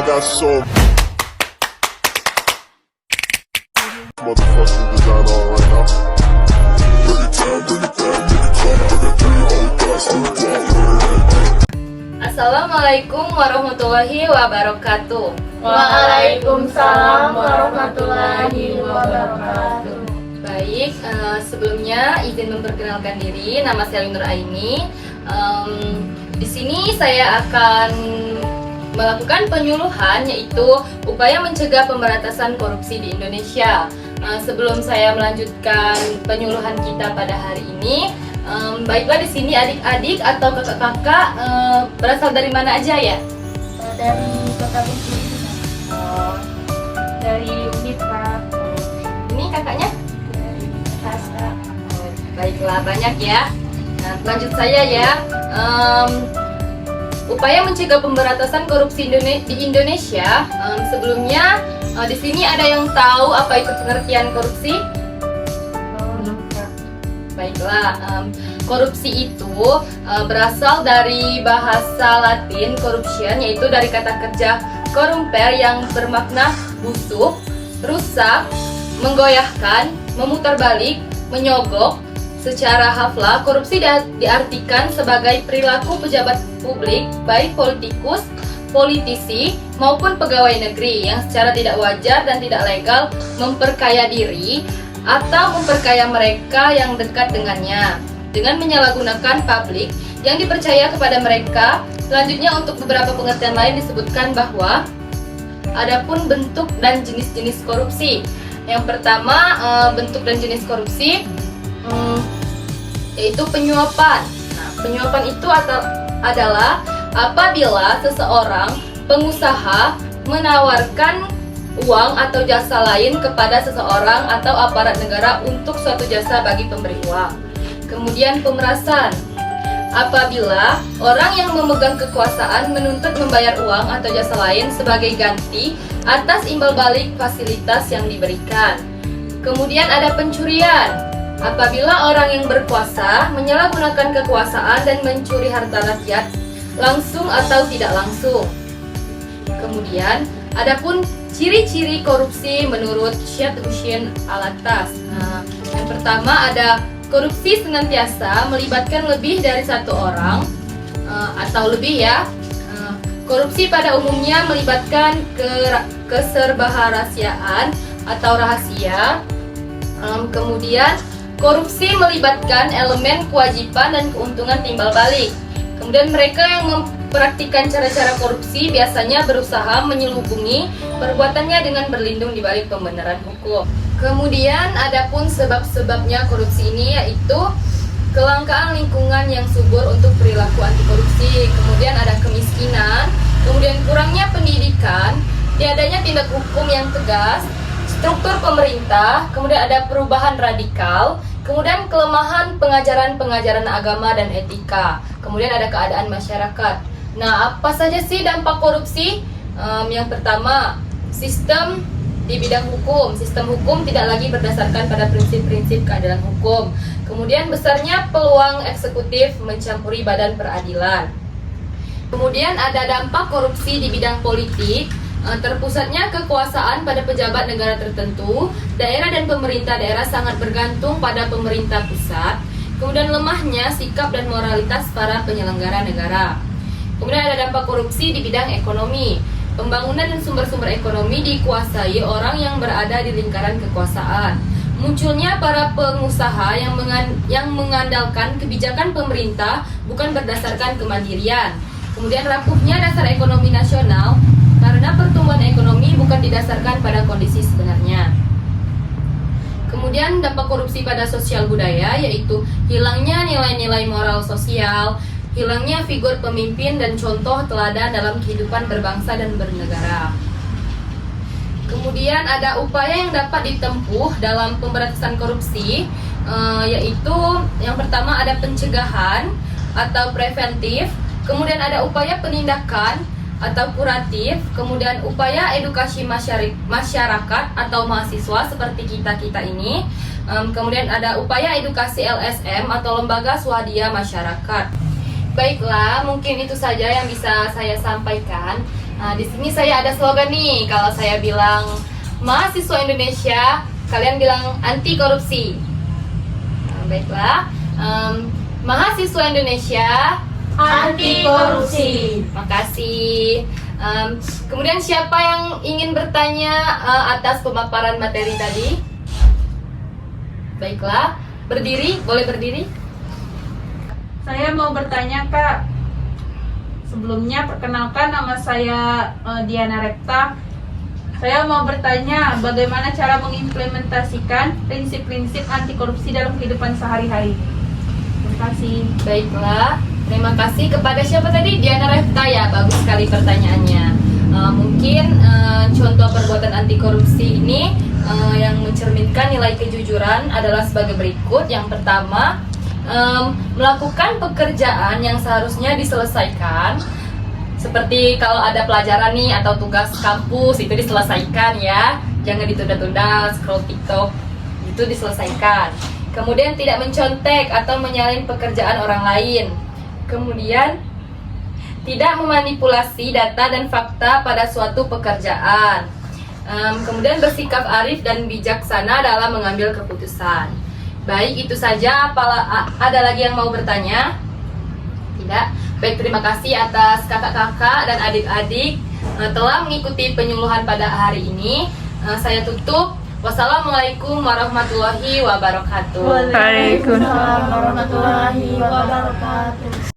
got so motherfucking design on right now. Bring it down, bring it down, make it clap. I got 3 old guys on the wall. Assalamualaikum warahmatullahi wabarakatuh. Waalaikumsalam warahmatullahi wabarakatuh. Baik, sebelumnya izin memperkenalkan diri, nama saya Nur Aini. Di sini saya akan melakukan penyuluhan, yaitu upaya mencegah pemberantasan korupsi di Indonesia. Sebelum saya melanjutkan penyuluhan kita pada hari ini, baiklah di sini adik-adik atau kakak-kakak berasal dari mana aja ya? Dari Kota Bukit. Dari Unitra. Ini kakaknya? Dari Kasta. Baiklah, banyak ya. Nah, lanjut saya ya. Upaya mencegah pemberantasan korupsi di Indonesia. Sebelumnya di sini ada yang tahu apa itu pengertian korupsi? Baiklah, korupsi itu berasal dari bahasa Latin corruption, yaitu dari kata kerja corrumper yang bermakna busuk, rusak, menggoyahkan, memutarbalik, menyogok. Secara hafal, korupsi diartikan sebagai perilaku pejabat publik, baik politikus, politisi, maupun pegawai negeri yang secara tidak wajar dan tidak legal memperkaya diri atau memperkaya mereka yang dekat dengannya dengan menyalahgunakan publik yang dipercaya kepada mereka. Selanjutnya, untuk beberapa pengertian lain disebutkan bahwa adapun bentuk dan jenis-jenis korupsi. Yang pertama, bentuk dan jenis korupsi yaitu penyuapan. Nah, penyuapan itu adalah apabila seseorang pengusaha menawarkan uang atau jasa lain kepada seseorang atau aparat negara untuk suatu jasa bagi pemberi uang. Kemudian pemerasan, apabila orang yang memegang kekuasaan menuntut membayar uang atau jasa lain sebagai ganti atas imbal balik fasilitas yang diberikan. Kemudian ada pencurian, apabila orang yang berkuasa menyalahgunakan kekuasaan dan mencuri harta rakyat langsung atau tidak langsung. Kemudian adapun ciri-ciri korupsi menurut Syed Hussein Alatas. Nah, yang pertama ada korupsi senantiasa melibatkan lebih dari satu orang atau lebih ya. Korupsi pada umumnya melibatkan keserbaharahasiaan atau rahasia. Kemudian korupsi melibatkan elemen kewajiban dan keuntungan timbal balik. Kemudian mereka yang mempraktikkan cara-cara korupsi biasanya berusaha menyelubungi perbuatannya dengan berlindung di balik pembenaran hukum. Kemudian adapun sebab-sebabnya korupsi ini yaitu kelangkaan lingkungan yang subur untuk perilaku anti korupsi, kemudian ada kemiskinan, kemudian kurangnya pendidikan, tiadanya tindak hukum yang tegas, struktur pemerintah, kemudian ada perubahan radikal, kemudian kelemahan pengajaran agama dan etika, kemudian ada keadaan masyarakat. Nah, apa saja sih dampak korupsi? Yang pertama, sistem di bidang hukum. Sistem hukum tidak lagi berdasarkan pada prinsip-prinsip keadilan hukum. Kemudian besarnya peluang eksekutif mencampuri badan peradilan. Kemudian ada dampak korupsi di bidang politik. Terpusatnya kekuasaan pada pejabat negara tertentu, daerah dan pemerintah daerah sangat bergantung pada pemerintah pusat. Kemudian lemahnya sikap dan moralitas para penyelenggara negara. Kemudian ada dampak korupsi di bidang ekonomi. Pembangunan dan sumber-sumber ekonomi dikuasai orang yang berada di lingkaran kekuasaan. Munculnya para pengusaha yang mengandalkan kebijakan pemerintah bukan berdasarkan kemandirian. Kemudian rapuhnya dasar ekonomi nasional karena pertumbuhan ekonomi bukan didasarkan pada kondisi sebenarnya. Kemudian dampak korupsi pada sosial budaya yaitu hilangnya nilai-nilai moral sosial, hilangnya figur pemimpin dan contoh teladan dalam kehidupan berbangsa dan bernegara. Kemudian ada upaya yang dapat ditempuh dalam pemberantasan korupsi, yaitu yang pertama ada pencegahan atau preventif, kemudian ada upaya penindakan atau kuratif, kemudian upaya edukasi masyarakat atau mahasiswa seperti kita ini, kemudian ada upaya edukasi LSM atau lembaga swadaya masyarakat. Baiklah, mungkin itu saja yang bisa saya sampaikan. Nah, di sini saya ada slogan nih. Kalau saya bilang mahasiswa Indonesia, kalian bilang anti korupsi. Nah, baiklah. Mahasiswa Indonesia Anti korupsi. makasih. Kemudian siapa yang ingin bertanya atas pemaparan materi tadi? Baiklah, berdiri, boleh berdiri. Saya mau bertanya Kak. Sebelumnya perkenalkan, nama saya Diana Repta. Saya mau bertanya bagaimana cara mengimplementasikan prinsip-prinsip anti korupsi dalam kehidupan sehari-hari. Terima kasih. Baiklah, terima kasih kepada siapa tadi? Diana Repta ya, bagus sekali pertanyaannya. Mungkin contoh perbuatan anti korupsi ini yang mencerminkan nilai kejujuran adalah sebagai berikut. Yang pertama, melakukan pekerjaan yang seharusnya diselesaikan. Seperti kalau ada pelajaran nih atau tugas kampus, itu diselesaikan ya, jangan ditunda-tunda scroll TikTok, itu diselesaikan. Kemudian tidak mencontek atau menyalin pekerjaan orang lain. Kemudian tidak memanipulasi data dan fakta pada suatu pekerjaan. Kemudian bersikap arif dan bijaksana dalam mengambil keputusan. Baik, itu saja. Ada lagi yang mau bertanya? Tidak? Baik, terima kasih atas kakak-kakak dan adik-adik telah mengikuti penyuluhan pada hari ini. Saya tutup. Wassalamualaikum warahmatullahi wabarakatuh. Waalaikumsalam warahmatullahi wabarakatuh.